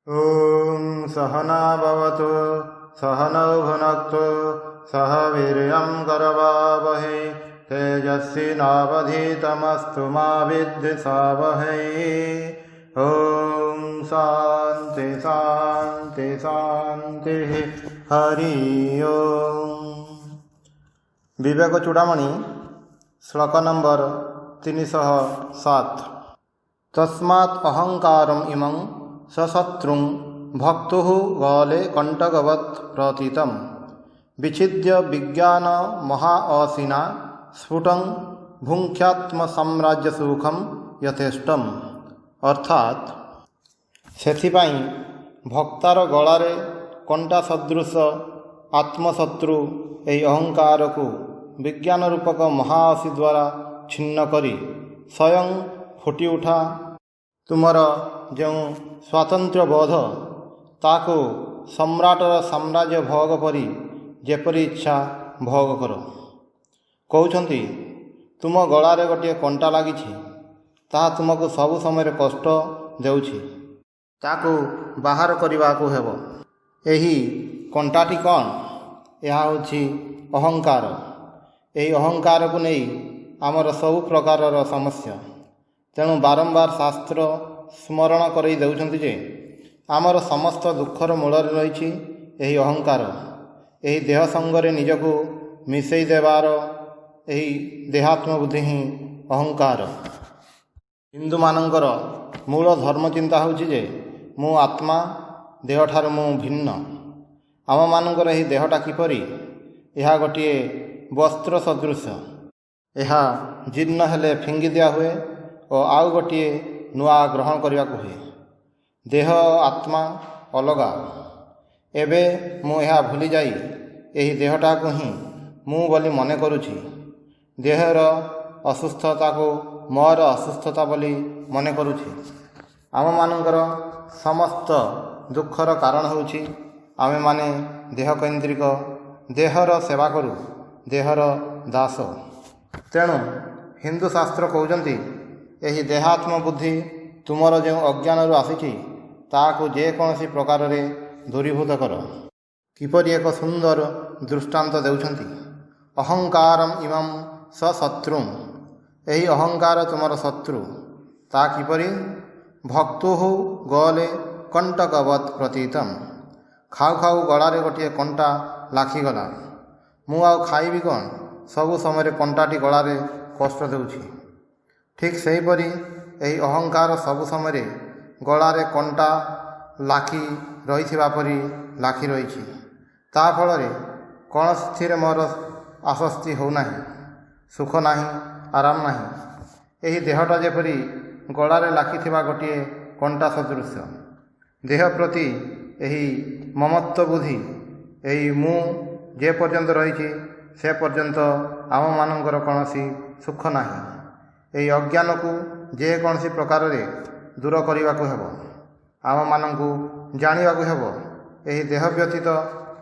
ॐ सहना भवतु सहनौ भुनक्तु सह वीर्यं करवावहै तेजस्विनावधीतमस्तु मा विद्विषावहै। ॐ शान्ति शान्ति शान्तिः। हरि ओम। विवेक चूड़ामणि श्लोक नंबर 307। तस्मात् अहंकारम इमं सशत्रुं भक्तुः गले कंटकवत् प्रतीतं विच्छिद्य विज्ञान महाअसिना स्फुटं भुंख्यात्म साम्राज्य सुखम यथेष्टम। अर्थात सेथिपाई भक्तार गलारे कंटा सदृश आत्मशत्रु एही अहंकार को विज्ञान रूपक महाअसी द्वारा छिन्न करी स्वयं फुटी उठा। तुमर जो स्वातंत्र्य बोध ताको सम्राटर साम्राज्य भोग परी जेपरी इच्छा भोग कर। कहउछंती तुम गलारे गोटे कंटा लागिछि, ताहा तुमको सबु समय कष्ट देउछि, ताको बाहर करबाको हेबो। एही कंटाटी कौन? यह होछि अहंकार। एही अहंकार को नहीं आमर सबु प्रकारर समस्या। तेणु बारंबार शास्त्र स्मरण करई देउछंती जे आमर समस्त दुखर मूल रही यही अहंकार। यही देह संगरे निजको मिसई देवार यही देहात्म बुद्धि ही अहंकार। हिंदू मानकर मूल धर्म चिंता होछि जे मु आत्मा, देह ठार मु भिन्न। आम मानकर यही देहटा किपरि? यह गोटे वस्त्र सदृश। यह जीर्ण हेले फिंगी दिया हुए और आउ गोटे नुआ ग्रहण करने को हुए। देह आत्मा अलगा। एबे मु यह भूली जाई यही देहटा को ही मु बोली मने करुछि। देहर असुस्थता को मोर असुस्थता बोली मने करुछि। आम मानकर समस्त दुखर कारण होछि आमे माने देह केन्द्रिक, देहर सेवा करू, देहर दास। तेणु हिंदू शास्त्र कहउछंती यही देहात्म बुद्धि तुमर जो अज्ञान आसी ताकू जेकोसी प्रकार रे दूरीभूत कर। किपरि एक सुंदर दृष्टांत देउछंती। अहंकारम इमं सशत्रुं। यही अहंकार तुमर शत्रु। ता किपरि? भक्तुः गले कंटकवत् प्रतीतम। खाऊ खाऊ गलारे गोटे कंटा लाखिगला। मु आउ खाइबी कौन? सबु समय कंटाटी गलारे कष्ट देउछि। ठीक सेहीपरि यही अहंकार सबु समय गलारे कंटा लाखि रही परी लाखि रही। ता फल कौन स्थिर मोर आसक्ति होना, सुख नहीं, आराम नहीं। यही देहटा जेपरी गलारे लाखि गोटे कंटा सदृश। देह प्रति यही ममत्व बुद्धि यही मु जे पर्यंत रही से पर्यंत आम मानकर कौनसी सुख नहीं। यही अज्ञान को जेकोसी प्रकार रे दूर करने को हेब। आम मानू जाना को हेब यही देह व्यतीत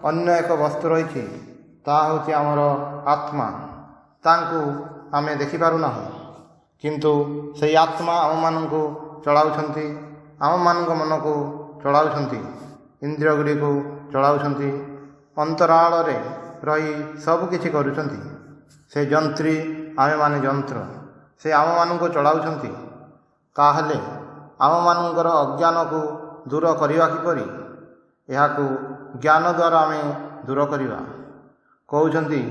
अन्य एक वस्तु रही ताहूँ आमर आत्मा। तांकु आमे देखिपारुना, किंतु से आत्मा आम मानू चलाउछंती, आम मानक मन को चलाउछंती, इंद्रिय गुड़ी को चलाउछंती, अंतराल रे रही सबकिछि करुछंती। से जंत्री आमे माने जंत्र। से आम मानू चलाउछंती। ताहले आम मानकर अज्ञान को दूर करवा किपरि? यहाकू ज्ञान द्वारा आमे दूर करवा। कहउछंती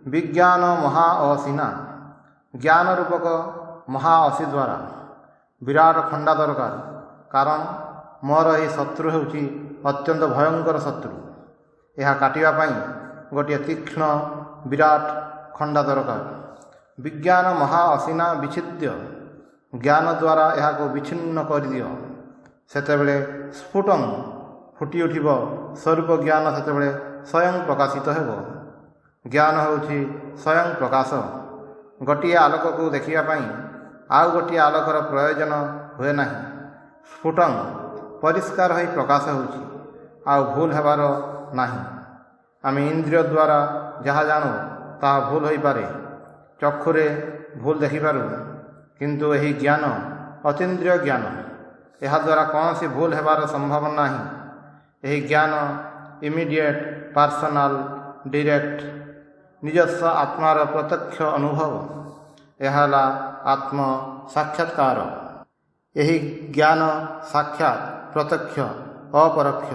विज्ञान महाअसिना। ज्ञान रूपक महाअसी द्वारा विराट खंडा दरकार। कारण मोर यही शत्रु होउछि अत्यंत भयंकर शत्रु। यह काटिबा पई गोटे तीक्ष्ण विराट खंडा दरकार। विज्ञान महाअसिना विच्छिद्य। ज्ञान द्वारा यह को विच्छिन्न कर दियो। सेतेबेले स्फुटं फुटी उठिब स्वरूप ज्ञान। सेतेबेले स्वयं प्रकाशित हेब। ज्ञान होउछि स्वयं प्रकाश। गोटिए आलोक को देखिबा पई आउ गोटिए आलोकर प्रयोजन हुए नहीं। स्फुटं परिष्कार होई प्रकाश होउछि, आउ भूल हेबार नहीं। आमे इंद्रिय द्वारा जहाँ जानू ताहा भूल होई पारे। चक्षुरे भूल देखिपारू, किंतु यही ज्ञान अतीन्द्रिय ज्ञान। ଏହାଦ୍ୱାରା କୌଣସି ଭୁଲ ହେବାର ସମ୍ଭାବନା ନାହିଁ। ଏହି ଜ୍ଞାନ ଇମିଡ଼ିଏଟ୍, ପାର୍ସନାଲ, ଡିରେକ୍ଟ, ନିଜସ୍ୱ ଆତ୍ମାର ପ୍ରତ୍ୟକ୍ଷ ଅନୁଭବ। ଏହା ହେଲା ଆତ୍ମ ସାକ୍ଷାତକାର। ଏହି ଜ୍ଞାନ ସାକ୍ଷାତ, ପ୍ରତ୍ୟକ୍ଷ, ଅପରୋକ୍ଷ।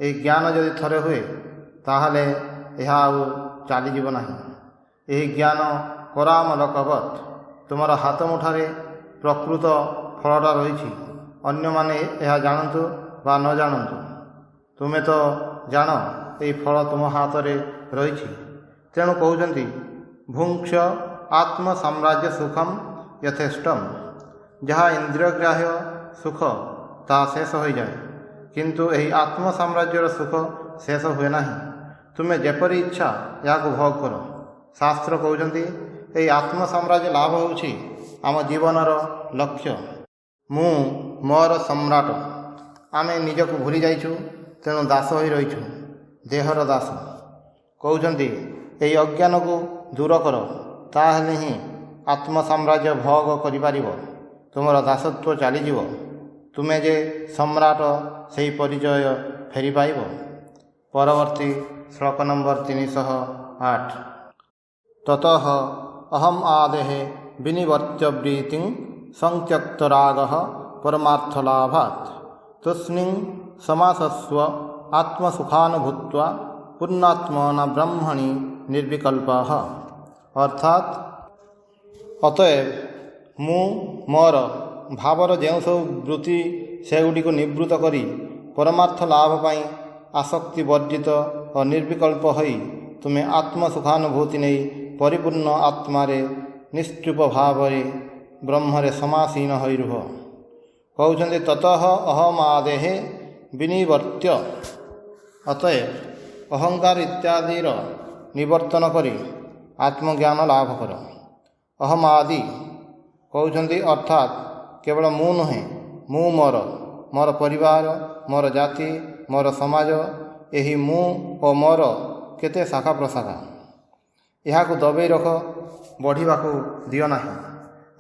ଏହି ଜ୍ଞାନ ଯଦି ଥରେ ହୁଏ ତାହେଲେ ଏହା ଆଉ ଚାଲିଯିବ ନାହିଁ। ଏହି ଜ୍ଞାନ କରାମଲକବତ୍। ତୁମର ହାତ ମୁଠାରେ ପ୍ରକୃତ ଫଳଟା ରହିଛି। ଅନ୍ୟମାନେ ଏହା ଜାଣନ୍ତୁ ବା ନ ଜାଣନ୍ତୁ, ତୁମେ ତ ଜାଣ ଏହି ଫଳ ତୁମ ହାତରେ ରହିଛି। ତେଣୁ କହୁଛନ୍ତି ଭୁଙ୍କ୍ଷ ଆତ୍ମ ସାମ୍ରାଜ୍ୟ ସୁଖମ ଯଥେଷ୍ଟମ୍। ଯାହା ଇନ୍ଦ୍ରିୟଗ୍ରାହ୍ୟ ସୁଖ ତାହା ଶେଷ ହୋଇଯାଏ, କିନ୍ତୁ ଏହି ଆତ୍ମ ସାମ୍ରାଜ୍ୟର ସୁଖ ଶେଷ ହୁଏ ନାହିଁ। ତୁମେ ଯେପରି ଇଚ୍ଛା ଏହାକୁ ଭୋଗ କର। ଶାସ୍ତ୍ର କହୁଛନ୍ତି ଏହି ଆତ୍ମ ସାମ୍ରାଜ୍ୟ ଲାଭ ହେଉଛି ଆମ ଜୀବନର ଲକ୍ଷ୍ୟ। ମୁଁ ମୋର ସମ୍ରାଟ। ଆମେ ନିଜକୁ ଭୁଲି ଯାଇଛୁ, ତେଣୁ ଦାସ ହୋଇ ରହିଛୁ, ଦେହର ଦାସ। କହୁଛନ୍ତି ଏହି ଅଜ୍ଞାନକୁ ଦୂର କର, ତାହେଲେ ହିଁ ଆତ୍ମ ସାମ୍ରାଜ୍ୟ ଭୋଗ କରିପାରିବ। ତୁମର ଦାସତ୍ୱ ଚାଲିଯିବ। ତୁମେ ଯେ ସମ୍ରାଟ ସେହି ପରିଚୟ ଫେରି ପାଇବ। ପରବର୍ତ୍ତୀ ଶ୍ଲୋକ ନମ୍ବର 308। ତତଃ ଅହମ୍ ଆଦେଃ ବିନିବର୍ତ୍ତ୍ୟବ୍ରୀତିଂ ସଂତ୍ୟକ୍ତରାଗଃ ପରମାର୍ଥଲାଭାତ୍ ତୁଷ୍ଣିଂ ସମାସସ୍ୱ ଆତ୍ମସୁଖାनुभୂତ୍ୱା ପୂର୍ଣ୍ଣାତ୍ମନା ବ୍ରହ୍ମଣି ନିର୍ବିକଳ୍ପଃ। ଅର୍ଥାତ୍ ଅତଏବ ମୁଁ ମୋର ଭାବର ଯେଉଁସବୁ ବୃତ୍ତି ସେଗୁଡ଼ିକୁ ନିବୃତ୍ତ କରି ପରମାର୍ଥ ଲାଭ ପାଇଁ ଆସକ୍ତି ବର୍ଜିତ ଓ ନିର୍ବିକଳ୍ପ ହୋଇ ତୁମେ ଆତ୍ମସୁଖାନୁଭୂତି ନେଇ ପରିପୂର୍ଣ୍ଣ ଆତ୍ମାରେ ନିଶ୍ଚୁପ ଭାବରେ ବ୍ରହ୍ମରେ ସମାସୀନ ହୋଇ ରୁହ। କହୁଛନ୍ତି ତତଃ ଅହମାଦେଃ ବିନିବର୍ତ୍ତ୍ୟ। ଅତଏବ ଅହଙ୍କାର ଇତ୍ୟାଦିର ନିବର୍ତ୍ତନ କରି ଆତ୍ମଜ୍ଞାନ ଲାଭ କର। ଅହମାଦି କହୁଛନ୍ତି ଅର୍ଥାତ୍ କେବଳ ମୁଁ ନୁହେଁ, ମୁଁ ମୋର ପରିବାର, ମୋର ଜାତି, ମୋର ସମାଜ, ଏହି ମୁଁ ଓ ମୋର କେତେ ଶାଖା ପ୍ରଶାଖା। ଏହାକୁ ଦବେଇ ରଖ, ବଢ଼ିବାକୁ ଦିଅ ନାହିଁ।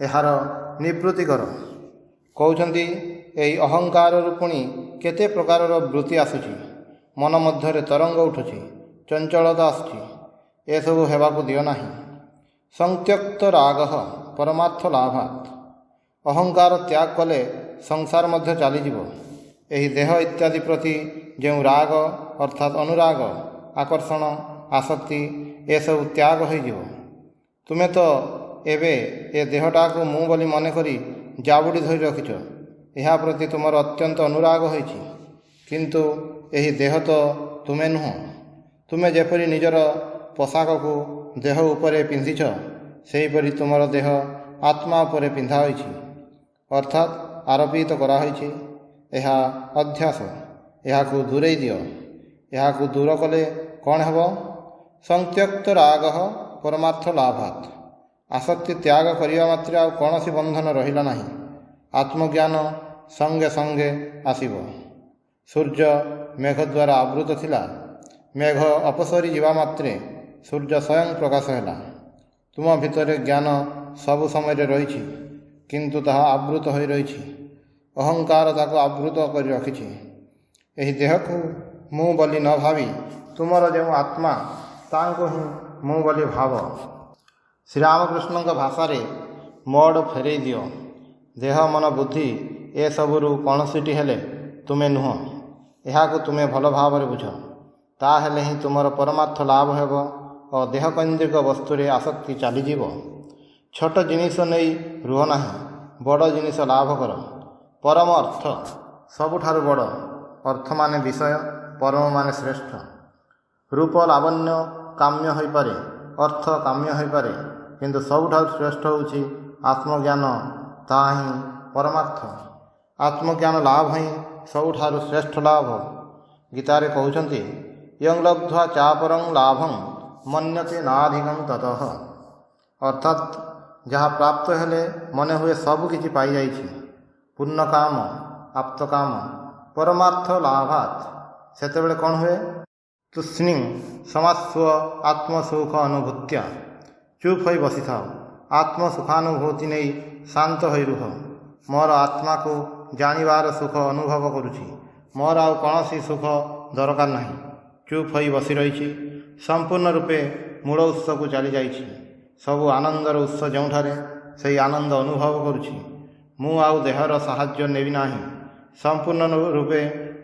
ଏହାର ନିବୃତ୍ତି କର। କହୁଛନ୍ତି ଏହି ଅହଙ୍କାରରୁ ପୁଣି କେତେ ପ୍ରକାରର ବୃତ୍ତି ଆସୁଛି। ମନ ମଧ୍ୟରେ ତରଙ୍ଗ ଉଠୁଛି, ଚଞ୍ଚଳତା ଆସୁଛି। ଏସବୁ ହେବାକୁ ଦିଅ ନାହିଁ। ସଂତ୍ୟକ୍ତ ରାଗଃ ପରମାର୍ଥ ଲାଭାତ୍। ଅହଙ୍କାର ତ୍ୟାଗ କଲେ ସଂସାର ମଧ୍ୟ ଚାଲିଯିବ। ଏହି ଦେହ ଇତ୍ୟାଦି ପ୍ରତି ଯେଉଁ ରାଗ ଅର୍ଥାତ୍ ଅନୁରାଗ, ଆକର୍ଷଣ, ଆସକ୍ତି ଏସବୁ ତ୍ୟାଗ ହୋଇଯିବ। ତୁମେ ତ ଏବେ ଏ ଦେହଟାକୁ ମୁଁ ବୋଲି ମନେକରି ଜାବୁଡ଼ି ଧରି ରଖିଛ। ଏହା ପ୍ରତି ତୁମର ଅତ୍ୟନ୍ତ ଅନୁରାଗ ହୋଇଛି, କିନ୍ତୁ ଏହି ଦେହ ତ ତୁମେ ନୁହଁ। ତୁମେ ଯେପରି ନିଜର ପୋଷାକକୁ ଦେହ ଉପରେ ପିନ୍ଧିଛ, ସେହିପରି ତୁମର ଦେହ ଆତ୍ମା ଉପରେ ପିନ୍ଧା ହୋଇଛି, ଅର୍ଥାତ୍ ଆରୋପିତ କରାହୋଇଛି। ଏହା ଅଧ୍ୟାସ। ଏହାକୁ ଦୂରେଇ ଦିଅ। ଏହାକୁ ଦୂର କଲେ କ'ଣ ହେବ? ସଂତ୍ୟକ୍ତ ରାଗଃ ପରମାର୍ଥ ଲାଭାତ୍। ଆସକ୍ତି ତ୍ୟାଗ କରିବା ମାତ୍ରେ ଆଉ କୌଣସି ବନ୍ଧନ ରହିଲା ନାହିଁ। ଆତ୍ମଜ୍ଞାନ ସଙ୍ଗେ ସଙ୍ଗେ ଆସିବ। ସୂର୍ଯ୍ୟ ମେଘ ଦ୍ୱାରା ଆବୃତ ଥିଲା। ମେଘ ଅପସରି ଯିବା ମାତ୍ରେ ସୂର୍ଯ୍ୟ ସ୍ୱୟଂ ପ୍ରକାଶ ହେଲା। ତୁମ ଭିତରେ ଜ୍ଞାନ ସବୁ ସମୟରେ ରହିଛି, କିନ୍ତୁ ତାହା ଆବୃତ ହୋଇ ରହିଛି। ଅହଙ୍କାର ତାକୁ ଆବୃତ କରି ରଖିଛି। ଏହି ଦେହକୁ ମୁଁ ବୋଲି ନ ଭାବି ତୁମର ଯେଉଁ ଆତ୍ମା ତାଙ୍କୁ ହିଁ ମୁଁ ବୋଲି ଭାବ। ଶ୍ରୀରାମକୃଷ୍ଣଙ୍କ ଭାଷାରେ ମୋଡ଼ ଫେରେଇ ଦିଅ। ଦେହ, ମନ, ବୁଦ୍ଧି ଏସବୁରୁ କୌଣସିଟି ହେଲେ ତୁମେ ନୁହଁ। ଏହାକୁ ତୁମେ ଭଲ ଭାବରେ ବୁଝ। ତାହେଲେ ହିଁ ତୁମର ପରମାର୍ଥ ଲାଭ ହେବ ଓ ଦେହକୈନ୍ଦ୍ରିକ ବସ୍ତୁରେ ଆସକ୍ତି ଚାଲିଯିବ। ଛୋଟ ଜିନିଷ ନେଇ ରୁହ ନାହିଁ, ବଡ଼ ଜିନିଷ ଲାଭ କର। ପରମ ଅର୍ଥ ସବୁଠାରୁ ବଡ଼। ଅର୍ଥ ମାନେ ବିଷୟ, ପରମ ମାନେ ଶ୍ରେଷ୍ଠ। ରୂପ ଲାବଣ୍ୟ କାମ୍ୟ ହୋଇପାରେ, ଅର୍ଥ କାମ୍ୟ ହୋଇପାରେ, କିନ୍ତୁ ସବୁଠାରୁ ଶ୍ରେଷ୍ଠ ହେଉଛି ଆତ୍ମଜ୍ଞାନ। ତାହା ହିଁ ପରମାର୍ଥ। ଆତ୍ମଜ୍ଞାନ ଲାଭ ହିଁ ସବୁଠାରୁ ଶ୍ରେଷ୍ଠ ଲାଭ। ଗୀତାରେ କହୁଛନ୍ତି ୟଂ ଲବ୍ଧ୍ୱା ଚାପରଂ ଲାଭଂ ମନ୍ୟତେ ନାଧିକଂ ତତଃ। ଅର୍ଥାତ୍ ଯାହା ପ୍ରାପ୍ତ ହେଲେ ମନେ ହୁଏ ସବୁ କିଛି ପାଇଯାଇଛି। ପୂର୍ଣ୍ଣକାମ, ଆପ୍ତକାମ, ପରମାର୍ଥ ଲାଭାତ୍। ସେତେବେଳେ କ'ଣ ହୁଏ? ତୁଷ୍ଣିଂ ସମାସ୍ୱ ଆତ୍ମସୁଖ ଅନୁଭୂତ୍ୟା। ଚୁପ୍ ହୋଇ ବସିଥାଅ। ଆତ୍ମସୁଖାନୁଭୂତି ନେଇ ଶାନ୍ତ ହୋଇ ରୁହ। ମୋର ଆତ୍ମାକୁ ଜାଣିବାର ସୁଖ ଅନୁଭବ କରୁଛି। ମୋର ଆଉ କୌଣସି ସୁଖ ଦରକାର ନାହିଁ। ଚୁପ୍ ହୋଇ ବସି ରହିଛି। ସମ୍ପୂର୍ଣ୍ଣ ରୂପେ ମୂଳ ଉତ୍ସକୁ ଚାଲିଯାଇଛି। ସବୁ ଆନନ୍ଦର ଉତ୍ସ ଯେଉଁଠାରେ ସେହି ଆନନ୍ଦ ଅନୁଭବ କରୁଛି। ମୁଁ ଆଉ ଦେହର ସାହାଯ୍ୟ ନେବି ନାହିଁ। ସମ୍ପୂର୍ଣ୍ଣ ରୂପେ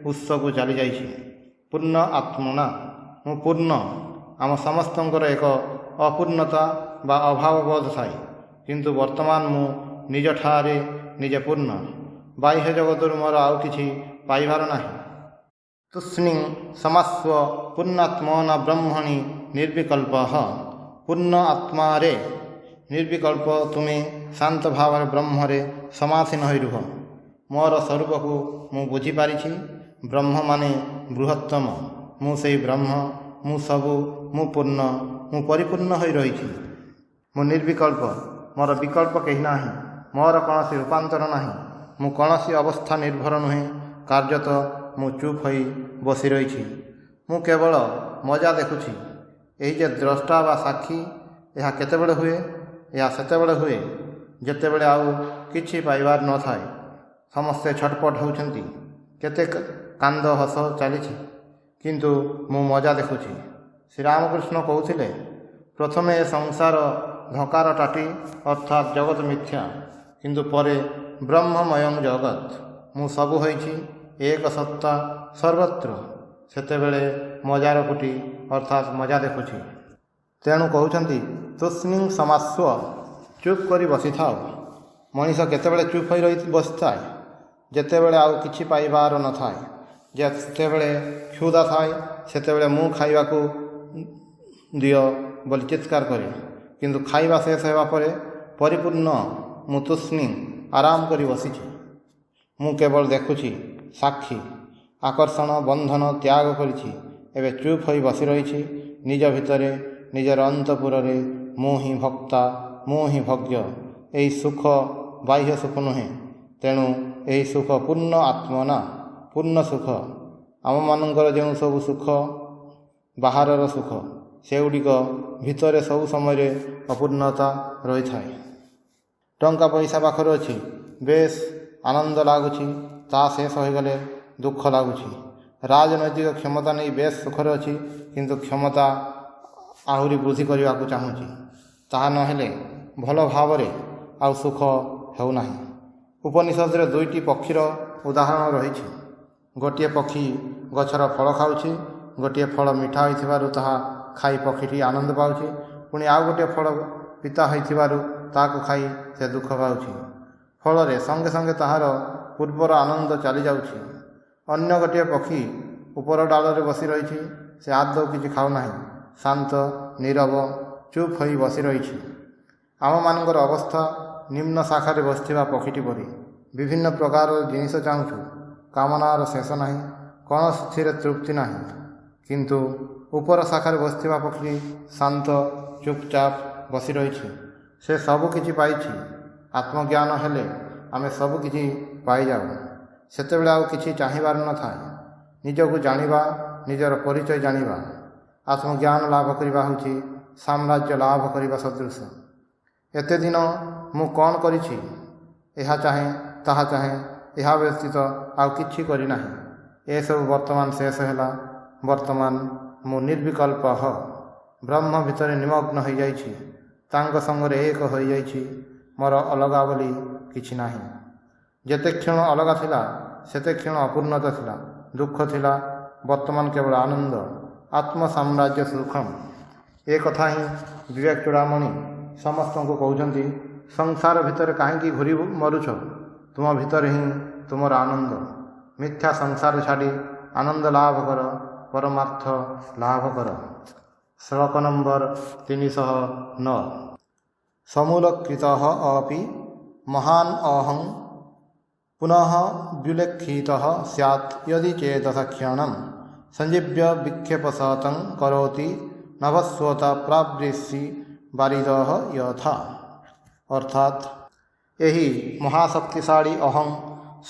ଉତ୍ସକୁ ଚାଲିଯାଇଛି। ପୂର୍ଣ୍ଣ ଆତ୍ମନା, ମୁଁ ପୂର୍ଣ୍ଣ। ଆମ ସମସ୍ତଙ୍କର ଏକ ଅପୂର୍ଣ୍ଣତା ବା ଅଭାବ ବୋଧ ଥାଏ, କିନ୍ତୁ ବର୍ତ୍ତମାନ ମୁଁ ନିଜଠାରେ ନିଜେ ପୂର୍ଣ୍ଣ। ବାହ୍ୟ ଜଗତରୁ ମୋର ଆଉ କିଛି ପାଇବାର ନାହିଁ। ତୁଷ୍ଣିଂ ସମାସ୍ୱ ପୂର୍ଣ୍ଣାତ୍ମନା ବ୍ରହ୍ମଣି ନିର୍ବିକଳ୍ପ। ପୂର୍ଣ୍ଣ ଆତ୍ମାରେ ନିର୍ବିକଳ୍ପ ତୁମେ ଶାନ୍ତ ଭାବରେ ବ୍ରହ୍ମରେ ସମାସୀନ ହୋଇ ରୁହ। ମୋର ସ୍ୱରୂପକୁ ମୁଁ ବୁଝିପାରିଛି। ବ୍ରହ୍ମ ମାନେ ବୃହତ୍ତମ। ମୁଁ ସେହି ବ୍ରହ୍ମ। ମୁଁ ସବୁ। ମୁଁ ପୂର୍ଣ୍ଣ। ମୁଁ ପରିପୂର୍ଣ୍ଣ ହୋଇ ରହିଛି। ମୁଁ ନିର୍ବିକଳ୍ପ। ମୋର ବିକଳ୍ପ କେହି ନାହିଁ। ମୋର କୌଣସି ରୂପାନ୍ତର ନାହିଁ। ମୁଁ କୌଣସି ଅବସ୍ଥା ନିର୍ଭର ନୁହେଁ। କାର୍ଯ୍ୟତଃ ମୁଁ ଚୁପ୍ ହୋଇ ବସି ରହିଛି। ମୁଁ କେବଳ ମଜା ଦେଖୁଛି। ଏହି ଯେ ଦ୍ରଷ୍ଟା ବା ସାକ୍ଷୀ, ଏହା କେତେବେଳେ ହୁଏ? ଏହା ସେତେବେଳେ ହୁଏ ଯେତେବେଳେ ଆଉ କିଛି ପାଇବାର ନଥାଏ। ସମସ୍ତେ ଛଟପଟ ହେଉଛନ୍ତି। କେତେ କାନ୍ଦ ହସ ଚାଲିଛି, କିନ୍ତୁ ମୁଁ ମଜା ଦେଖୁଛି। ଶ୍ରୀରାମକୃଷ୍ଣ କହୁଥିଲେ, ପ୍ରଥମେ ଏ ସଂସାର ଧକାର ଟାଟି ଅର୍ଥାତ୍ ଜଗତ ମିଥ୍ୟା, କିନ୍ତୁ ପରେ ବ୍ରହ୍ମମୟଂ ଜଗତ। ମୁଁ ସବୁ ହୋଇଛି, ଏକ ସତ୍ତା ସର୍ବତ୍ର। ସେତେବେଳେ ମଜାର କୋଟି ଅର୍ଥାତ୍ ମଜା ଦେଖୁଛି। ତେଣୁ କହୁଛନ୍ତି ତୁଷ୍ଣିଂ ସମାସ୍ୱ, ଚୁପ୍ କରି ବସିଥାଅ। ମଣିଷ କେତେବେଳେ ଚୁପ୍ ହୋଇ ବସିଥାଏ? ଯେତେବେଳେ ଆଉ କିଛି ପାଇବାର ନଥାଏ। ଯେତେବେଳେ କ୍ଷୁଧା ଥାଏ, ସେତେବେଳେ ମୁଁ ଖାଇବାକୁ ଦିଅ ବୋଲି ଚିତ୍କାର କରେ, କିନ୍ତୁ ଖାଇବା ଶେଷ ହେବା ପରେ ପରିପୂର୍ଣ୍ଣ ମୁଁ ତୁଷ୍ଣିଂ ଆରାମ କରି ବସିଛି। ମୁଁ କେବଳ ଦେଖୁଛି, ସାକ୍ଷୀ। ଆକର୍ଷଣ ବନ୍ଧନ ତ୍ୟାଗ କରିଛି। ଏବେ ଚୁପ୍ ହୋଇ ବସି ରହିଛି। ନିଜ ଭିତରେ, ନିଜର ଅନ୍ତପୁରରେ ମୁଁ ହିଁ ଭକ୍ତା, ମୁଁ ହିଁ ଭୋଗ୍ୟ। ଏହି ସୁଖ ବାହ୍ୟ ସୁଖ ନୁହେଁ। ତେଣୁ ଏହି ସୁଖ ପୂର୍ଣ୍ଣ ଆତ୍ମନା, ପୂର୍ଣ୍ଣ ସୁଖ। ଆମମାନଙ୍କର ଯେଉଁ ସବୁ ସୁଖ ବାହାରର ସୁଖ, ସେଗୁଡ଼ିକ ଭିତରେ ସବୁ ସମୟରେ ଅପୂର୍ଣ୍ଣତା ରହିଥାଏ। ଟଙ୍କା ପଇସା ପାଖରେ ଅଛି, ବେଶ୍ ଆନନ୍ଦ ଲାଗୁଛି। ତାହା ଶେଷ ହୋଇଗଲେ ଦୁଃଖ ଲାଗୁଛି। ରାଜନୈତିକ କ୍ଷମତା ନେଇ ବେଶ୍ ସୁଖରେ ଅଛି, କିନ୍ତୁ କ୍ଷମତା ଆହୁରି ବୃଦ୍ଧି କରିବାକୁ ଚାହୁଁଛି। ତାହା ନହେଲେ ଭଲ ଭାବରେ ଆଉ ସୁଖ ହେଉନାହିଁ। ଉପନିଷଦରେ ଦୁଇଟି ପକ୍ଷୀର ଉଦାହରଣ ରହିଛି। ଗୋଟିଏ ପକ୍ଷୀ ଗଛର ଫଳ ଖାଉଛି। ଗୋଟିଏ ଫଳ ମିଠା ହୋଇଥିବାରୁ ତାହା ଖାଇ ପକ୍ଷୀଟି ଆନନ୍ଦ ପାଉଛି। ପୁଣି ଆଉ ଗୋଟିଏ ଫଳ ପିତା ହୋଇଥିବାରୁ ତାହାକୁ ଖାଇ ସେ ଦୁଃଖ ପାଉଛି। ଫଳରେ ସଙ୍ଗେ ସଙ୍ଗେ ତାହାର ପୂର୍ବର ଆନନ୍ଦ ଚାଲିଯାଉଛି। ଅନ୍ୟ ଗୋଟିଏ ପକ୍ଷୀ ଉପର ଡାଳରେ ବସି ରହିଛି। ସେ ଆଦୌ କିଛି ଖାଉନାହିଁ। ଶାନ୍ତ, ନୀରବ, ଚୁପ୍ ହୋଇ ବସି ରହିଛି। ଆମମାନଙ୍କର ଅବସ୍ଥା ନିମ୍ନ ଶାଖାରେ ବସିଥିବା ପକ୍ଷୀଟି ପରି। ବିଭିନ୍ନ ପ୍ରକାରର ଜିନିଷ ଚାହୁଁଛୁ। କାମନାର ଶେଷ ନାହିଁ। କୌଣସିଥିରେ ତୃପ୍ତି ନାହିଁ। କିନ୍ତୁ ଉପର ଶାଖାରେ ବସିଥିବା ପକ୍ଷୀ ଶାନ୍ତ, ଚୁପଚାପ୍ ବସି ରହିଛି। ସେ ସବୁ କିଛି ପାଇଛି। ଆତ୍ମଜ୍ଞାନ ହେଲେ ଆମେ ସବୁ କିଛି ପାଇଯାଉ। ସେତେବେଳେ ଆଉ କିଛି ଚାହିଁବାର ନଥାଏ। ନିଜକୁ ଜାଣିବା, ନିଜର ପରିଚୟ ଜାଣିବା। ଆତ୍ମଜ୍ଞାନ ଲାଭ କରିବା ହେଉଛି ସାମ୍ରାଜ୍ୟ ଲାଭ କରିବା ସଦୃଶ। ଏତେ ଦିନ ମୁଁ କ'ଣ କରିଛି? ଏହା ଚାହେଁ, ତାହା ଚାହେଁ, ଏହା ବ୍ୟତୀତ ଆଉ କିଛି କରିନାହିଁ। ଏସବୁ ବର୍ତ୍ତମାନ ଶେଷ ହେଲା। ବର୍ତ୍ତମାନ ମୁଁ ନିର୍ବିକଳ୍ପ ବ୍ରହ୍ମ ଭିତରେ ନିମଗ୍ନ ହୋଇଯାଇଛି। ତାଙ୍କ ସଙ୍ଗରେ ଏକ ହୋଇଯାଇଛି। ମୋର ଅଲଗା ବୋଲି କିଛି ନାହିଁ। ଯେତେ କ୍ଷଣ ଅଲଗା ଥିଲା, ସେତେ କ୍ଷଣ ଅପୂର୍ଣ୍ଣତା ଥିଲା, ଦୁଃଖ ଥିଲା। ବର୍ତ୍ତମାନ କେବଳ ଆନନ୍ଦ, ଆତ୍ମ ସାମ୍ରାଜ୍ୟ ସୁଖମ୍। ଏ କଥା ହିଁ ବିବେକ ଚୂଡ଼ାମଣି ସମସ୍ତଙ୍କୁ କହୁଛନ୍ତି। ସଂସାର ଭିତରେ କାହିଁକି ଘୁରି ମରୁଛ? ତୁମ ଭିତରେ ହିଁ ତୁମର ଆନନ୍ଦ। ମିଥ୍ୟା ସଂସାର ଛାଡ଼ି ଆନନ୍ଦ ଲାଭ କର, ପରମାର୍ଥ ଲାଭ କର। ଶ୍ଲୋକ ନମ୍ବର 309। ସମୂଲକୃତଃ ଅପି ମହାନ୍ ଅହଂ ପୁନଃ ವ್ಯುಲ್ಲೇಖಿತಃ ସ୍ୟାତ୍ ಯದಿ ଚେତಸ କ୍ଷଣಂ ସଞ୍ଜୀବ୍ୟ ବିକ୍ଷେପସତଂ କରୋତି ନଭସ୍ୱତ ପ୍ରାବୃଷି ବାରିଦଃ ଯଥା। ଅର୍ଥାତ୍ ଏହି ମହାଶକ୍ତିଶାଳୀ ଅହଂ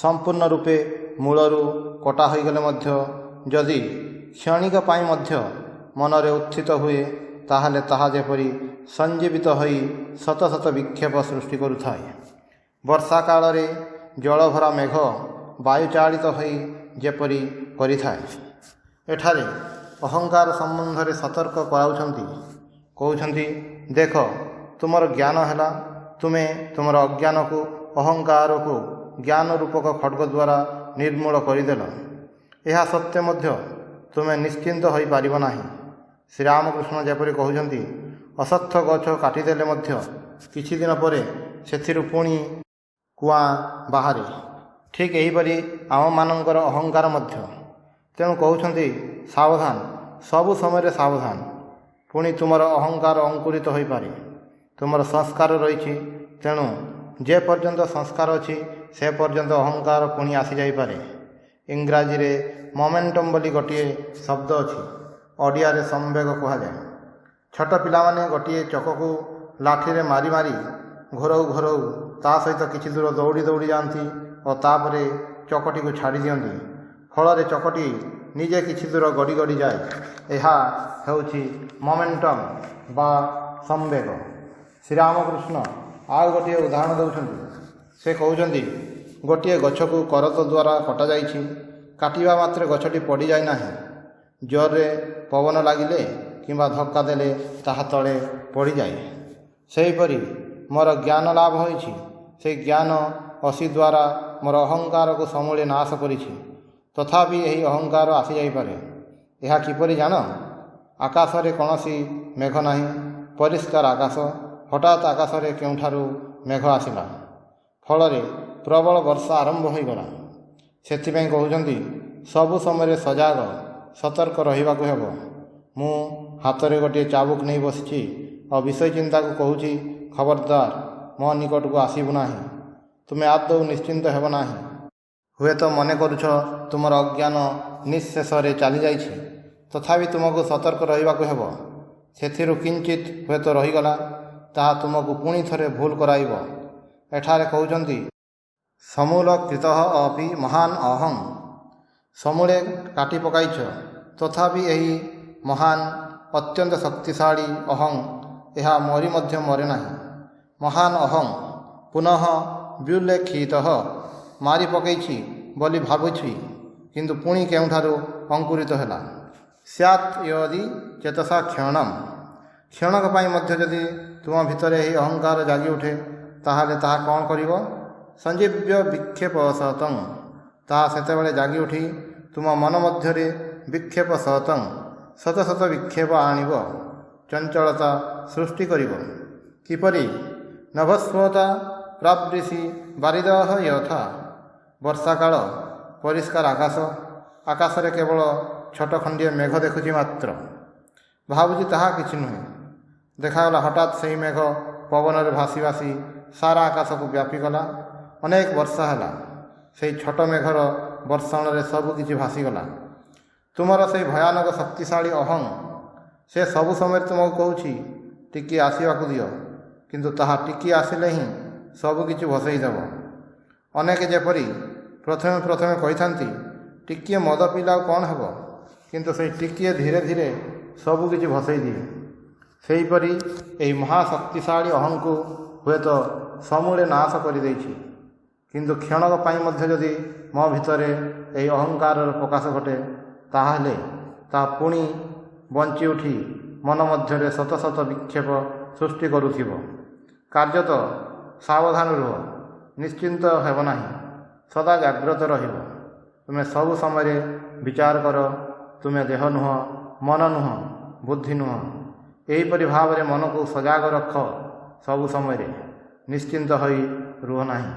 ସମ୍ପୂର୍ଣ୍ଣ ରୂପେ ମୂଳରୁ କଟା ହୋଇଗଲେ ମଧ୍ୟ ଯଦି କ୍ଷଣିକ ପାଇଁ ମଧ୍ୟ ମନରେ ଉତ୍ଥିତ ହୁଏ, ତାହେଲେ ତାହା ଯେପରି ସଞ୍ଜୀବିତ ହୋଇ ଶତ ଶତ ବିକ୍ଷେପ ସୃଷ୍ଟି କରୁଥାଏ। ବର୍ଷା କାଳରେ ଜଳଭରା ମେଘ ବାୟୁ ଚାଳିତ ହୋଇ ଯେପରି କରିଥାଏ। ଏଠାରେ ଅହଙ୍କାର ସମ୍ବନ୍ଧରେ ସତର୍କ କରାଉଛନ୍ତି। କହୁଛନ୍ତି, ଦେଖ, ତୁମର ଜ୍ଞାନ ହେଲା, ତୁମେ ତୁମର ଅଜ୍ଞାନକୁ ଅହଙ୍କାରକୁ ଜ୍ଞାନ ରୂପକ ଖଡ଼୍ଗ ଦ୍ୱାରା ନିର୍ମୂଳ କରିଦେଲ। ଏହା ସତ୍ତ୍ୱେ ମଧ୍ୟ ତୁମେ ନିଶ୍ଚିନ୍ତ ହୋଇପାରିବ ନାହିଁ। ଶ୍ରୀରାମକୃଷ୍ଣ ଯେପରି କହୁଛନ୍ତି, ଅସତ୍ୟ ଗଛ କାଟିଦେଲେ ମଧ୍ୟ କିଛି ଦିନ ପରେ ସେଥିରୁ ପୁଣି କୁଆଁ ବାହାରେ। ଠିକ୍ ଏହିପରି ଆମମାନଙ୍କର ଅହଙ୍କାର ମଧ୍ୟ। ତେଣୁ କହୁଛନ୍ତି, ସାବଧାନ, ସବୁ ସମୟରେ ସାବଧାନ। ପୁଣି ତୁମର ଅହଙ୍କାର ଅଙ୍କୁରିତ ହୋଇପାରେ। ତୁମର ସଂସ୍କାର ରହିଛି, ତେଣୁ ଯେ ପର୍ଯ୍ୟନ୍ତ ସଂସ୍କାର ଅଛି ସେ ପର୍ଯ୍ୟନ୍ତ ଅହଙ୍କାର ପୁଣି ଆସିଯାଇପାରେ। ଇଂରାଜୀରେ ମୋମେଣ୍ଟମ୍ ବୋଲି ଗୋଟିଏ ଶବ୍ଦ ଅଛି। ଓଡ଼ିଆରେ ସମ୍ବେଗ କୁହାଯାଏ। ଛୋଟ ପିଲାମାନେ ଗୋଟିଏ ଚକକୁ ଲାଠିରେ ମାରି ମାରି ଘୋରଉ ଘୋରଉ ତା ସହିତ କିଛି ଦୂର ଦୌଡ଼ି ଦୌଡ଼ି ଯାଆନ୍ତି ଓ ତାପରେ ଚକଟିକୁ ଛାଡ଼ି ଦିଅନ୍ତି। ଫଳରେ ଚକଟି ନିଜେ କିଛି ଦୂର ଗଡ଼ି ଗଡ଼ି ଯାଏ। ଏହା ହେଉଛି ମୋମେଣ୍ଟମ୍ ବା ସମ୍ବେଗ। ଶ୍ରୀରାମକୃଷ୍ଣ ଆଉ ଗୋଟିଏ ଉଦାହରଣ ଦେଉଛନ୍ତି। ସେ କହୁଛନ୍ତି, ଗୋଟିଏ ଗଛକୁ କରତ ଦ୍ୱାରା କଟାଯାଇଛି। କାଟିବା ମାତ୍ରେ ଗଛଟି ପଡ଼ିଯାଏ ନାହିଁ। ଜୋରରେ ପବନ ଲାଗିଲେ କିମ୍ବା ଧକ୍କା ଦେଲେ ତାହା ତଳେ ପଡ଼ିଯାଏ। ସେହିପରି ମୋର ଜ୍ଞାନ ଲାଭ ହୋଇଛି। ସେହି ଜ୍ଞାନ ଅସି ଦ୍ୱାରା ମୋର ଅହଙ୍କାରକୁ ସମୂଳେ ନାଶ କରିଛି। ତଥାପି ଏହି ଅହଙ୍କାର ଆସିଯାଇପାରେ। ଏହା କିପରି ଜାଣ? ଆକାଶରେ କୌଣସି ମେଘ ନାହିଁ, ପରିଷ୍କାର ଆକାଶ। ହଠାତ୍ ଆକାଶରେ କେଉଁଠାରୁ ମେଘ ଆସିଲା। ଫଳରେ ପ୍ରବଳ ବର୍ଷା ଆରମ୍ଭ ହୋଇଗଲା। ସେଥିପାଇଁ କହୁଛନ୍ତି, ସବୁ ସମୟରେ ସଜାଗ ସତର୍କ ରହିବାକୁ ହେବ। ମୁଁ ହାତରେ ଗୋଟିଏ ଚାବୁକ ନେଇ ବସିଛି ଓ ବିଷୟ ଚିନ୍ତାକୁ କହୁଛି, ଖବରଦାର, ମୋ ନିକଟକୁ ଆସିବୁ ନାହିଁ। ତୁମେ ଆଦୌ ନିଶ୍ଚିନ୍ତ ହେବ ନାହିଁ। ହୁଏତ ମନେ କରୁଛ ତୁମର ଅଜ୍ଞାନ ନିଃଶେଷରେ ଚାଲିଯାଇଛି, ତଥାପି ତୁମକୁ ସତର୍କ ରହିବାକୁ ହେବ। ସେଥିରୁ କିଞ୍ଚିତ୍ ହୁଏତ ରହିଗଲା, ତାହା ତୁମକୁ ପୁଣି ଥରେ ଭୁଲ କରାଇବ। ଏଠାରେ କହୁଛନ୍ତି, ସମୂଳକୃତଃ ଅପି ମହାନ୍ ଅହଂ। ସମୂଳେ କାଟି ପକାଇଛ, ତଥାପି ଏହି ମହାନ୍ ଅତ୍ୟନ୍ତ ଶକ୍ତିଶାଳୀ ଅହଂ, ଏହା ମରି ମଧ୍ୟ ମରେ ନାହିଁ। ମହାନ୍ ଅହଂ ପୁନଃ ବ୍ୟୁଲ୍ଲେଖିତଃ। ମାରି ପକାଇଛି ବୋଲି ଭାବୁଛି, କିନ୍ତୁ ପୁଣି କେଉଁଠାରୁ ଅଙ୍କୁରିତ ହେଲା। ସ୍ୟାତ୍ ୟଦି ଚେତସା କ୍ଷଣମ୍। କ୍ଷଣକ ପାଇଁ ମଧ୍ୟ ଯଦି ତୁମ ଭିତରେ ଏହି ଅହଙ୍କାର ଜାଗି ଉଠେ, ତାହେଲେ ତାହା କ'ଣ କରିବ? ସଞ୍ଜୀବ୍ୟ ବିକ୍ଷେପ ସତଂ। ତାହା ସେତେବେଳେ ଜାଗି ଉଠି ତୁମ ମନ ମଧ୍ୟରେ ବିକ୍ଷେପ ସତଂ, ଶତ ଶତ ବିକ୍ଷେପ ଆଣିବ, ଚଞ୍ଚଳତା ସୃଷ୍ଟି କରିବ। କିପରି? ନଭସ୍ୱତା ପ୍ରାବୃଷି ବାରିଦଃ ଯଥା। ବର୍ଷାକାଳ, ପରିଷ୍କାର ଆକାଶ। ଆକାଶରେ କେବଳ ଛୋଟ ଖଣ୍ଡିଏ ମେଘ ଦେଖୁଛି ମାତ୍ର। ଭାବୁଛି ତାହା କିଛି ନୁହେଁ। ଦେଖାଗଲା ହଠାତ୍ ସେହି ମେଘ ପବନରେ ଭାସି ଭାସି ସାରା ଆକାଶକୁ ବ୍ୟାପିଗଲା। ଅନେକ ବର୍ଷା ହେଲା। ସେହି ଛୋଟ ମେଘର ବର୍ଷଣରେ ସବୁ କିଛି ଭାସିଗଲା। ତୁମର ସେହି ଭୟାନକ ଶକ୍ତିଶାଳୀ ଅହଂ, ସେ ସବୁ ସମୟରେ ତୁମକୁ କହୁଛି, ଟିକିଏ ଆସିବାକୁ ଦିଅ। କିନ୍ତୁ ତାହା ଟିକିଏ ଆସିଲେ ହିଁ ସବୁ କିଛି ଭସେଇ ଦେବ। ଅନେକ ଯେପରି ପ୍ରଥମେ ପ୍ରଥମେ କହିଥାନ୍ତି, ଟିକିଏ ମଦ ପିଇଲେ ଆଉ କ'ଣ ହେବ? କିନ୍ତୁ ସେହି ଟିକିଏ ଧୀରେ ଧୀରେ ସବୁ କିଛି ଭସେଇ ଦିଏ। ସେହିପରି ଏହି ମହାଶକ୍ତିଶାଳୀ ଅହଂକୁ ହୁଏତ ସମୂଳେ ନାଶ କରିଦେଇଛି। କିନ୍ତୁ କ୍ଷଣକ ପାଇଁ ମଧ୍ୟ ଯଦି ମୋ ଭିତରେ ଏହି ଅହଙ୍କାରର ପ୍ରକାଶ ଘଟେ, ତାହେଲେ ତାହା ପୁଣି ବଞ୍ଚି ଉଠି ମନ ମଧ୍ୟରେ ଶତ ଶତ ବିକ୍ଷେପ ସୃଷ୍ଟି କରୁଥିବ। କାର୍ଯ୍ୟତଃ ସାବଧାନ ରୁହ, ନିଶ୍ଚିନ୍ତ ହେବ ନାହିଁ, ସଦା ଜାଗ୍ରତ ରହିବ। ତୁମେ ସବୁ ସମୟରେ ବିଚାର କର, ତୁମେ ଦେହ ନୁହଁ, ମନ ନୁହଁ, ବୁଦ୍ଧି ନୁହଁ। ଏହିପରି ଭାବରେ ମନକୁ ସଜାଗ ରଖ ସବୁ ସମୟରେ, ନିଶ୍ଚିନ୍ତ ହୋଇ ରୁହ ନାହିଁ।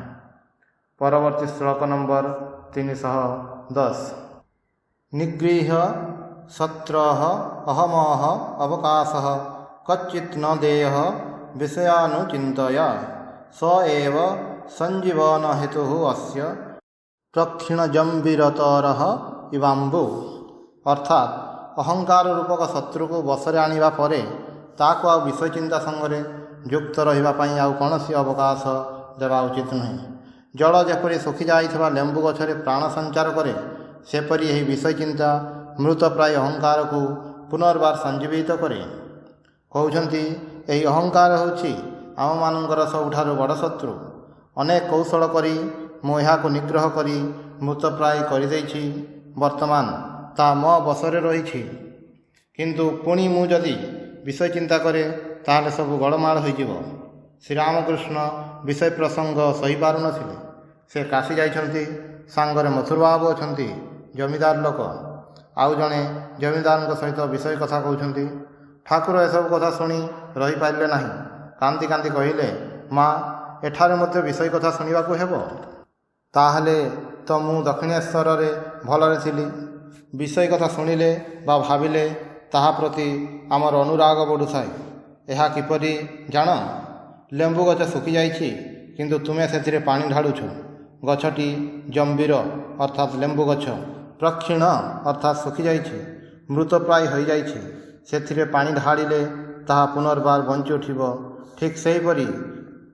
ପରବର୍ତ୍ତୀ ଶ୍ଲୋକ ନମ୍ବର 310। ନିଗୃହ୍ୟ ଶତ୍ରଃ ଅହମଃ ଅବକାଶଃ କଚ୍ଚିତ୍ ନ ଦେୟଃ ବିଷୟାନୁଚିନ୍ତୟା ସ ଏବ ସଞ୍ଜୀବନ ହେତୁଃ ଅସ୍ୟ ପ୍ରକ୍ଷିଣଜମ୍ବିରତରଃ ଇବାମ୍ବୁ। ଅର୍ଥାତ୍ ଅହଙ୍କାର ରୂପକ ଶତ୍ରୁକୁ ବଶରେ ଆଣିବା ପରେ ତାକୁ ଆଉ ବିଷୟ ଚିନ୍ତା ସଙ୍ଗରେ ଯୁକ୍ତ ରହିବା ପାଇଁ ଆଉ କୌଣସି ଅବକାଶ ଦେବା ଉଚିତ ନୁହେଁ। ଜଳ ଯେପରି ଶୁଖିଯାଇଥିବା ଲେମ୍ବୁ ଗଛରେ ପ୍ରାଣ ସଞ୍ଚାର କରେ, ସେପରି ଏହି ବିଷୟ ଚିନ୍ତା ମୃତପ୍ରାୟ ଅହଙ୍କାରକୁ ପୁନର୍ବାର ସଞ୍ଜୀବିତ କରେ। କହୁଛନ୍ତି, ଏହି ଅହଙ୍କାର ହେଉଛି ଆମମାନଙ୍କର ସବୁଠାରୁ ବଡ଼ ଶତ୍ରୁ। ଅନେକ କୌଶଳ କରି ମୁଁ ଏହାକୁ ନିଗ୍ରହ କରି ମୃତପ୍ରାୟ କରିଦେଇଛି। ବର୍ତ୍ତମାନ ତାହା ମୋ ବଶରେ ରହିଛି। କିନ୍ତୁ ପୁଣି ମୁଁ ଯଦି ବିଷୟ ଚିନ୍ତା କରେ ତାହେଲେ ସବୁ ଗୋଳମାଳ ହୋଇଯିବ। ଶ୍ରୀରାମକୃଷ୍ଣ ବିଷୟ ପ୍ରସଙ୍ଗ ସହିପାରୁନଥିଲେ। ସେ କାଶୀ ଯାଇଛନ୍ତି, ସାଙ୍ଗରେ ମଥୁରବାବୁ ଅଛନ୍ତି, ଜମିଦାର ଲୋକ। ଆଉ ଜଣେ ଜମିଦାରଙ୍କ ସହିତ ବିଷୟ କଥା କହୁଛନ୍ତି। ଠାକୁର ଏସବୁ କଥା ଶୁଣି ରହିପାରିଲେ ନାହିଁ। କାନ୍ଦି କାନ୍ଦି କହିଲେ, ମା, ଏଠାରେ ମଧ୍ୟ ବିଷୟ କଥା ଶୁଣିବାକୁ ହେବ? ତାହେଲେ ତ ମୁଁ ଦକ୍ଷିଣେଶ୍ୱରରେ ଭଲରେ ଥିଲି। ବିଷୟ କଥା ଶୁଣିଲେ ବା ଭାବିଲେ ତାହା ପ୍ରତି ଆମର ଅନୁରାଗ ବଢ଼ୁଥାଏ। ଏହା କିପରି ଜାଣ? ଲେମ୍ବୁ ଗଛ ଶୁଖିଯାଇଛି, କିନ୍ତୁ ତୁମେ ସେଥିରେ ପାଣି ଢାଳୁଛ। ଗଛଟି ଜମ୍ବିର ଅର୍ଥାତ୍ ଲେମ୍ବୁ ଗଛ, ପ୍ରକ୍ଷୀଣ ଅର୍ଥାତ୍ ଶୁଖିଯାଇଛି, ମୃତପ୍ରାୟ ହୋଇଯାଇଛି। ସେଥିରେ ପାଣି ଢାଳିଲେ ତାହା ପୁନର୍ବାର ବଞ୍ଚି ଉଠିବ। ଠିକ୍ ସେହିପରି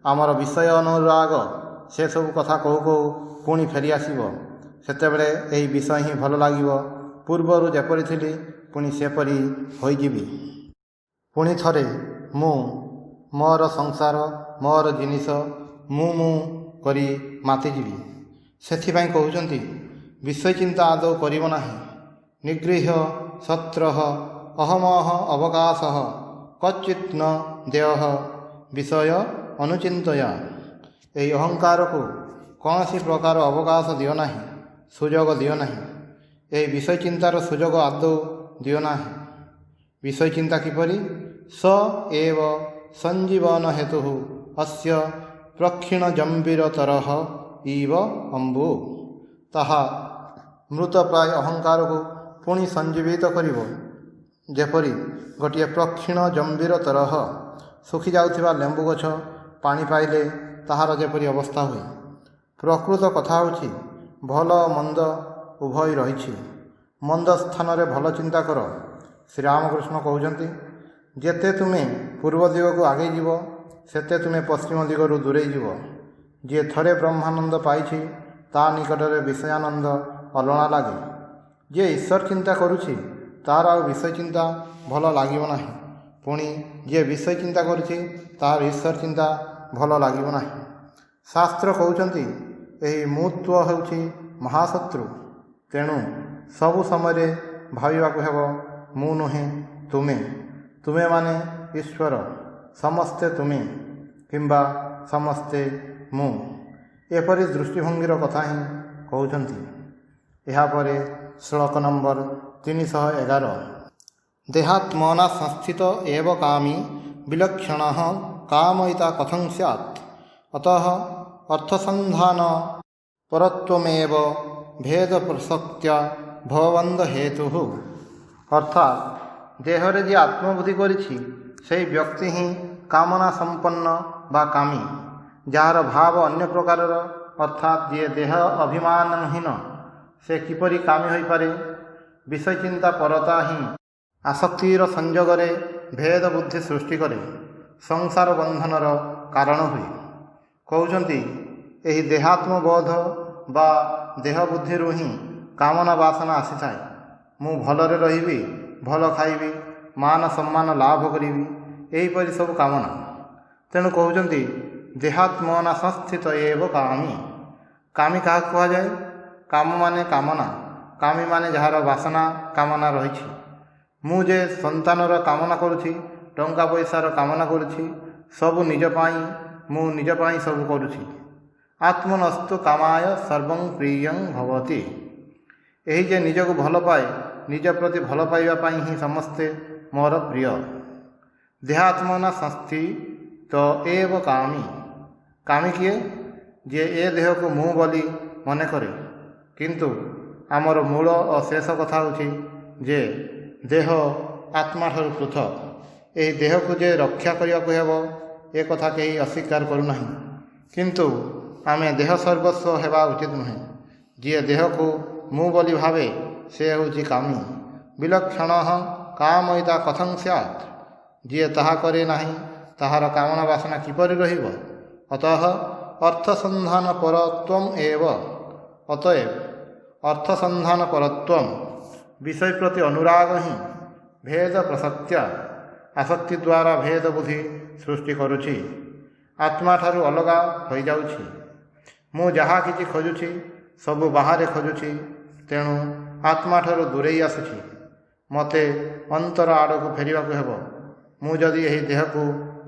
ଆମର ବିଷୟ ଅନୁରାଗ ସେସବୁ କଥା କହୁ କହୁ ପୁଣି ଫେରିଆସିବ। ସେତେବେଳେ ଏହି ବିଷୟ ହିଁ ଭଲ ଲାଗିବ। ପୂର୍ବରୁ ଯେପରି ଥିଲି ପୁଣି ସେପରି ହୋଇଯିବି। ପୁଣି ଥରେ ମୁଁ, ମୋର ସଂସାର, ମୋର ଜିନିଷ, ମୁଁ କରି ମାତିଯିବି। ସେଥିପାଇଁ କହୁଛନ୍ତି, ବିଷୟ ଚିନ୍ତା ଆଦୌ କରିବ ନାହିଁ। ନିଗୃହ୍ୟ ଶତ୍ରଃ ଅହମଃ ଅବକାଶଃ କଚିତ୍ ନ ଦେୟଃ ବିଷୟ ଅନୁଚିନ୍ତୟା। ଏହି ଅହଙ୍କାରକୁ କୌଣସି ପ୍ରକାର ଅବକାଶ ଦିଅ ନାହିଁ, ସୁଯୋଗ ଦିଅ ନାହିଁ। ଏହି ବିଷୟ ଚିନ୍ତାର ସୁଯୋଗ ଆଦୌ ଦିଅ ନାହିଁ। ବିଷୟ ଚିନ୍ତା କିପରି? ସ ଏବ ସଞ୍ଜୀବନ ହେତୁ ଅସ୍ୟ ପ୍ରକ୍ଷୀଣ ଜମ୍ବିରତରଃ ଇବ ଅମ୍ବୁ। ତାହା ମୃତପ୍ରାୟ ଅହଙ୍କାରକୁ ପୁଣି ସଞ୍ଜୀବିତ କରିବ। ଯେପରି ଗୋଟିଏ ପ୍ରକ୍ଷୀଣ ଜମ୍ବିର ତରହ, ଶୁଖିଯାଉଥିବା ଲେମ୍ବୁ ଗଛ ପାଣି ପାଇଲେ ତାହାର ଯେପରି ଅବସ୍ଥା ହୁଏ। ପ୍ରକୃତ କଥା ହେଉଛି, ଭଲ ମନ୍ଦ ଉଭୟ ରହିଛି। ମନ୍ଦ ସ୍ଥାନରେ ଭଲ ଚିନ୍ତା କର। ଶ୍ରୀରାମକୃଷ୍ଣ କହୁଛନ୍ତି, ଯେତେ ତୁମେ ପୂର୍ବ ଦିଗକୁ ଆଗେଇ ଯିବ ସେତେ ତୁମେ ପଶ୍ଚିମ ଦିଗରୁ ଦୂରେଇ ଯିବ। ଯିଏ ଥରେ ବ୍ରହ୍ମାନନ୍ଦ ପାଇଛି ତା ନିକଟରେ ବିଷୟାନନ୍ଦ ଅଲଣା ଲାଗେ। ଯିଏ ଈଶ୍ୱର ଚିନ୍ତା କରୁଛି ତାହାର ଆଉ ବିଷୟ ଚିନ୍ତା ଭଲ ଲାଗିବ ନାହିଁ। ପୁଣି ଯିଏ ବିଷୟ ଚିନ୍ତା କରୁଛି ତାହାର ଈଶ୍ୱର ଚିନ୍ତା ଭଲ ଲାଗିବ ନାହିଁ। ଶାସ୍ତ୍ର କହୁଛନ୍ତି, ଏହି ମୁତ୍ୱ ହେଉଛି ମହାଶତ୍ରୁ। ତେଣୁ ସବୁ ସମୟରେ ଭାବିବାକୁ ହେବ, ମୁଁ ନୁହେଁ ତୁମେ, ତୁମେମାନେ ଈଶ୍ୱର, ସମସ୍ତେ ତୁମେ କିମ୍ବା ସମସ୍ତେ ମୁଁ। ଏପରି ଦୃଷ୍ଟିଭଙ୍ଗୀର କଥା ହିଁ କହୁଛନ୍ତି। ଏହାପରେ ଶ୍ଲୋକ ନମ୍ବର 311। ଦେହାତ୍ମନା ସଂସ୍ଥିତ ଏବ କାମୀ ବିଲକ୍ଷଣଃ କାମୟିତା କଥଂ ସ୍ୟାତ୍ ଅତଃ ଅର୍ଥସନ୍ଧାନ ପରତ୍ୱମେବ ଭେଦ ପ୍ରସକ୍ତ୍ୟା ଭବବନ୍ଧ ହେତୁ। ଅର୍ଥାତ୍ ଦେହରେ ଯିଏ ଆତ୍ମବୁଦ୍ଧି କରିଛି ସେହି ବ୍ୟକ୍ତି ହିଁ କାମନା ସମ୍ପନ୍ନ ବା କାମୀ। ଯାହାର ଭାବ ଅନ୍ୟ ପ୍ରକାରର, ଅର୍ଥାତ୍ ଯିଏ ଦେହ ଅଭିମାନହୀନ, ସେ କିପରି କାମୀ ହୋଇପାରେ? ବିଷୟ ଚିନ୍ତା ପରତା ହିଁ ଆସକ୍ତିର ସଂଯୋଗରେ ଭେଦ ବୁଦ୍ଧି ସୃଷ୍ଟି କରେ, ସଂସାର ବନ୍ଧନର କାରଣ ହୁଏ। କହୁଛନ୍ତି, ଏହି ଦେହାତ୍ମବୋଧ ବା ଦେହ ବୁଦ୍ଧିରୁ ହିଁ କାମନା ବାସନା ଆସିଥାଏ। ମୁଁ ଭଲରେ ରହିବି, ଭଲ ଖାଇବି, ମାନ ସମ୍ମାନ ଲାଭ କରିବି, ଏହିପରି ସବୁ କାମନା। ତେଣୁ କହୁଛନ୍ତି, ଦେହାତ୍ମନା ସଂସ୍ଥିତ ଏବ କାମୀ। କାମୀ କାହାକୁ କୁହାଯାଏ? କାମ ମାନେ କାମନା, କାମୀ ମାନେ ଯାହାର ବାସନା କାମନା ରହିଛି। ମୁଁ ଯେ ସନ୍ତାନର କାମନା କରୁଛି, ଟଙ୍କା ପଇସାର କାମନା କରୁଛି, ସବୁ ନିଜ ପାଇଁ, ମୁଁ ନିଜ ପାଇଁ ସବୁ କରୁଛି। ଆତ୍ମନସ୍ତୁ କାମାୟ ସର୍ବଂ ପ୍ରିୟଂ ଭବତି। ଏହି ଯେ ନିଜକୁ ଭଲ ପାଏ, ନିଜ ପ୍ରତି ଭଲ ପାଇବା ପାଇଁ ହିଁ ସମସ୍ତେ ମୋର ପ୍ରିୟ। ଦେହାତ୍ମନା ସଂସ୍ଥିତ ଏବ କାମୀ। କାମୀ କିଏ? ଯିଏ ଏ ଦେହକୁ ମୁଁ ବୋଲି ମନେ କରେ। କିନ୍ତୁ ଆମର ମୂଳ ଓ ଶେଷ କଥା ହେଉଛି ଯେ ଦେହ ଆତ୍ମାଠାରୁ ପୃଥକ। ଏହି ଦେହକୁ ଯେ ରକ୍ଷା କରିବାକୁ ହେବ ଏ କଥା କେହି ଅସ୍ୱୀକାର କରୁନାହିଁ। କିନ୍ତୁ ଆମେ ଦେହ ସର୍ବସ୍ୱ ହେବା ଉଚିତ ନୁହେଁ। ଯିଏ ଦେହକୁ ମୁଁ ବୋଲି ଭାବେ ସେ ହେଉଛି କାମୀ। ବିଲକ୍ଷଣଃ କାମୟିତା କଥଂ ସ୍ୟାତ୍। ଯିଏ ତାହା କରେ ନାହିଁ ତାହାର କାମନା ବାସନା କିପରି ରହିବ? ଅତଃ ଅର୍ଥସନ୍ଧାନ ପରତ୍ୱମ୍ ଏବ। ଅତଏବ ଅର୍ଥସନ୍ଧାନ ପରତ୍ୱମ୍, ବିଷୟ ପ୍ରତି ଅନୁରାଗ ହିଁ ଭେଦ ପ୍ରସକ୍ତ୍ୟା, ଆସକ୍ତି ଦ୍ୱାରା ଭେଦ ବୁଦ୍ଧି ସୃଷ୍ଟି କରୁଛି, ଆତ୍ମାଠାରୁ ଅଲଗା ହୋଇଯାଉଛି। ମୁଁ ଯାହା କିଛି ଖୋଜୁଛି ସବୁ ବାହାରେ ଖୋଜୁଛି, ତେଣୁ ଆତ୍ମାଠାରୁ ଦୂରେଇ ଆସୁଛି। ମୋତେ ଅନ୍ତର ଆଡ଼କୁ ଫେରିବାକୁ ହେବ। ମୁଁ ଯଦି ଏହି ଦେହକୁ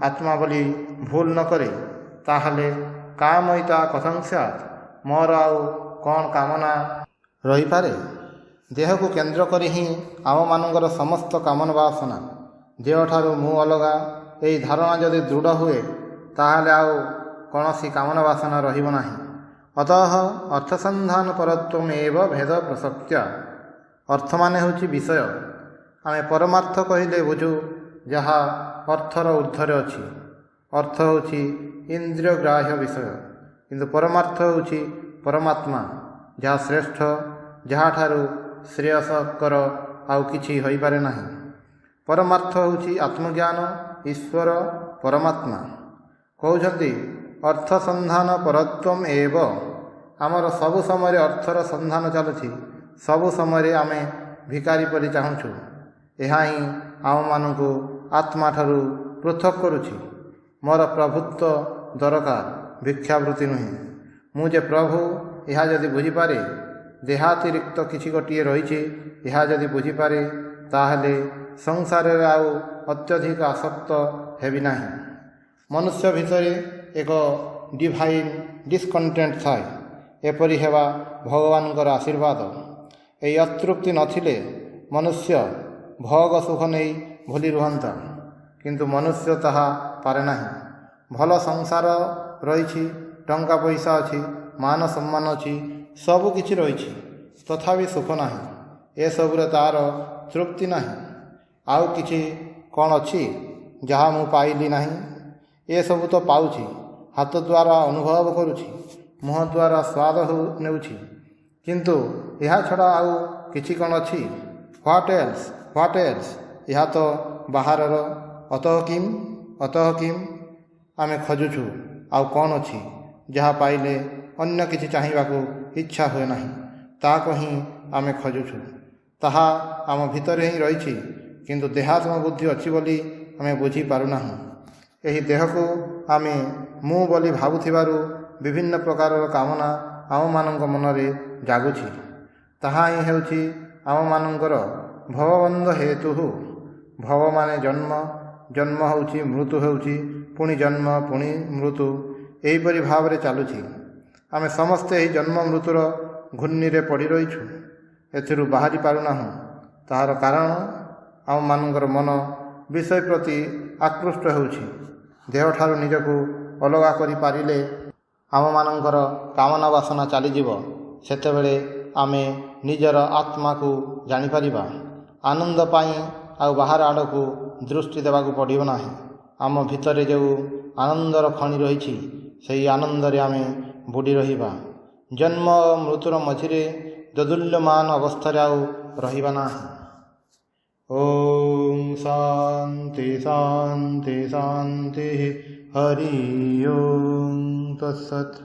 ଆତ୍ମା ବୋଲି ଭୁଲ ନ କରେ, ତାହେଲେ କାମୟିତା କଥଂ ସ୍ୟାତ୍, ମୋର ଆଉ କ'ଣ କାମନା ରହିପାରେ? ଦେହକୁ କେନ୍ଦ୍ର କରି ହିଁ ଆମମାନଙ୍କର ସମସ୍ତ କାମନା ବାସନା। ଦେହଠାରୁ ମୁଁ ଅଲଗା ଏହି ଧାରଣା ଯଦି ଦୃଢ଼ ହୁଏ, ତାହେଲେ ଆଉ କୌଣସି କାମନା ବାସନା ରହିବ ନାହିଁ। ଅତଃ ଅର୍ଥସନ୍ଧାନ ପରତ୍ୱମ୍ ଏବ ଭେଦ ପ୍ରସକ୍ତ୍ୟା। ଅର୍ଥ ମାନେ ହେଉଛି ବିଷୟ। ଆମେ ପରମାର୍ଥ କହିଲେ ବୁଝୁ ଯାହା ଅର୍ଥର ଊର୍ଦ୍ଧ୍ୱରେ ଅଛି। ଅର୍ଥ ହେଉଛି ଇନ୍ଦ୍ରିୟଗ୍ରାହ୍ୟ ବିଷୟ, କିନ୍ତୁ ପରମାର୍ଥ ହେଉଛି ପରମାତ୍ମା, ଯାହା ଶ୍ରେଷ୍ଠ, ଯାହାଠାରୁ ଶ୍ରେୟସ୍କର ଆଉ କିଛି ହୋଇପାରେ ନାହିଁ। ପରମାର୍ଥ ହେଉଛି ଆତ୍ମଜ୍ଞାନ, ଈଶ୍ୱର, ପରମାତ୍ମା। କହୁଛନ୍ତି ଅର୍ଥ ସନ୍ଧାନ ପରତ୍ୱମ୍ ଏବ। ଆମର ସବୁ ସମୟରେ ଅର୍ଥର ସନ୍ଧାନ ଚାଲୁଛି। ସବୁ ସମୟରେ ଆମେ ଭିକାରୀ ପରି ଚାହୁଁଛୁ। ଏହା ହିଁ ଆମମାନଙ୍କୁ ଆତ୍ମାଠାରୁ ପୃଥକ୍ କରୁଛି। ମୋର ପ୍ରଭୁତ୍ୱ ଦରକାର, ଭିକ୍ଷାବୃତ୍ତି ନୁହେଁ। ମୁଁ ଯେ ପ୍ରଭୁ ଏହା ଯଦି ବୁଝିପାରେ, ଦେହାତିରିକ୍ତ କିଛି ଗୋଟିଏ ରହିଛି ଏହା ଯଦି ବୁଝିପାରେ, ତାହେଲେ ସଂସାରରେ ଆଉ ଅତ୍ୟଧିକ ଆସକ୍ତ ହେବି ନାହିଁ। ମନୁଷ୍ୟ ଭିତରେ ଏକ ଡିଭାଇନ୍ ଡିସ୍କଣ୍ଟେଣ୍ଟ ଥାଏ। ଏପରି ହେବା ଭଗବାନଙ୍କର ଆଶୀର୍ବାଦ। ଏହି ଅତୃପ୍ତି ନଥିଲେ ମନୁଷ୍ୟ ଭୋଗ ସୁଖ ନେଇ ଭୁଲି ରୁହନ୍ତା, କିନ୍ତୁ ମନୁଷ୍ୟ ତାହା ପାରେ ନାହିଁ। ଭଲ ସଂସାର ରହିଛି, ଟଙ୍କା ପଇସା ଅଛି, ମାନ ସମ୍ମାନ ଅଛି, ସବୁ କିଛି ରହିଛି, ତଥାପି ସୁଖ ନାହିଁ। ଏସବୁରେ ତା'ର ତୃପ୍ତି ନାହିଁ। ଆଉ କିଛି କ'ଣ ଅଛି ଯାହା ମୁଁ ପାଇଲି ନାହିଁ? ଏସବୁ ତ ପାଉଛି, ହାତ ଦ୍ୱାରା ଅନୁଭବ କରୁଛି, ମୁହଁ ଦ୍ୱାରା ସ୍ୱାଦ ନେଉଛି, କିନ୍ତୁ ଏହା ଛଡ଼ା ଆଉ କିଛି କ'ଣ ଅଛି? What else, what else? ଏହା ତ ବାହାରର। ଅତଃ କିମ୍ ଆମେ ଖୋଜୁଛୁ ଆଉ କ'ଣ ଅଛି ଯାହା ପାଇଲେ ଅନ୍ୟ କିଛି ଚାହିଁବାକୁ ଇଚ୍ଛା ହୁଏ ନାହିଁ। ତାହାକୁ ହିଁ ଆମେ ଖୋଜୁଛୁ। ତାହା ଆମ ଭିତରେ ହିଁ ରହିଛି, କିନ୍ତୁ ଦେହାତ୍ମ ବୁଦ୍ଧି ଅଛି ବୋଲି ଆମେ ବୁଝିପାରୁନାହୁଁ। ଏହି ଦେହକୁ ଆମେ ମୁଁ ବୋଲି ଭାବୁଥିବାରୁ ବିଭିନ୍ନ ପ୍ରକାରର କାମନା ଆମମାନଙ୍କ ମନରେ ଜାଗୁଛି। ତାହା ହିଁ ହେଉଛି ଆମମାନଙ୍କର ଭବବନ୍ଧ ହେତୁ। ଭବ ମାନେ ଜନ୍ମ, ଜନ୍ମ ହେଉଛି ମୃତ୍ୟୁ, ହେଉଛି ପୁଣି ଜନ୍ମ, ପୁଣି ମୃତ୍ୟୁ, ଏହିପରି ଭାବରେ ଚାଲୁଛି। ଆମେ ସମସ୍ତେ ଏହି ଜନ୍ମ ମୃତ୍ୟୁର ଘୂର୍ଣ୍ଣିରେ ପଡ଼ି ରହିଛୁ। ଏଥିରୁ ବାହାରି ପାରୁନାହୁଁ। ତାହାର କାରଣ ଆମମାନଙ୍କର ମନ ବିଷୟ ପ୍ରତି ଆକୃଷ୍ଟ ହେଉଛି। ଦେହଠାରୁ ନିଜକୁ ଅଲଗା କରିପାରିଲେ ଆମମାନଙ୍କର କାମନା ବାସନା ଚାଲିଯିବ। ସେତେବେଳେ ଆମେ ନିଜର ଆତ୍ମାକୁ ଜାଣିପାରିବା। ଆନନ୍ଦ ପାଇଁ ଆଉ ବାହାର ଆଡ଼କୁ ଦୃଷ୍ଟି ଦେବାକୁ ପଡ଼ିବ ନାହିଁ। ଆମ ଭିତରେ ଯେଉଁ ଆନନ୍ଦର ଖଣି ରହିଛି, ସେହି ଆନନ୍ଦରେ ଆମେ ବୁଡ଼ି ରହିବା। ଜନ୍ମ ଓ ମୃତ୍ୟୁର ମଝିରେ ଦୋଦୁଲ୍ୟମାନ ଅବସ୍ଥାରେ ଆଉ ରହିବା ନାହିଁ। ଓମ୍ ଶାନ୍ତି ଶାନ୍ତି ଶାନ୍ତି। ହରି ଓମ୍ ତତ୍ସତ୍।